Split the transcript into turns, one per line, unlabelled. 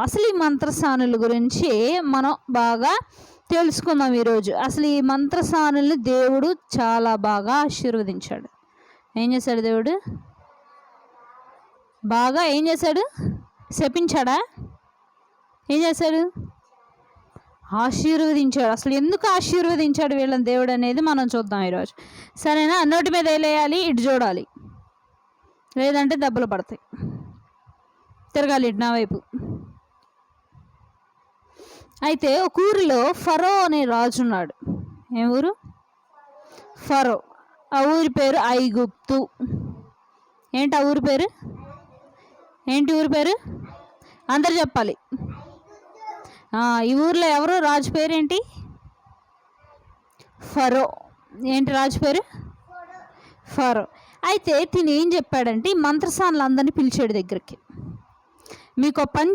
అసలు ఈ మంత్రసానుల గురించి మనం బాగా తెలుసుకుందాం ఈరోజు. అసలు ఈ మంత్రసానుల్ని దేవుడు చాలా బాగా ఆశీర్వదించాడు. ఏం చేశాడు దేవుడు? బాగా ఏం చేశాడు? శపించాడా? ఏం చేశాడు? ఆశీర్వదించాడు. అసలు ఎందుకు ఆశీర్వదించాడు వీళ్ళని దేవుడు అనేది మనం చూద్దాం ఈరోజు. సరేనా? నోటి మీద వేలేయాలి, ఇటు చూడాలి, లేదంటే దెబ్బలు పడతాయి. తిరగాలి ఇటు నా వైపు. అయితే ఒక ఊరిలో ఫరో అనే రాజు ఉన్నాడు. ఏ ఊరు? ఫరో. ఆ ఊరి పేరు ఐగుప్తు. ఏంటి ఆ ఊరి పేరు? ఏంటి ఊరి పేరు? అందరు చెప్పాలి. ఈ ఊర్లో ఎవరు రాజు పేరేంటి? ఫరో. ఏంటి రాజు పేరు? ఫరో. అయితే తిని ఏం చెప్పాడంటే మంత్రసానులు అందరినీ పిలిచాడు దగ్గరికి. మీకు పని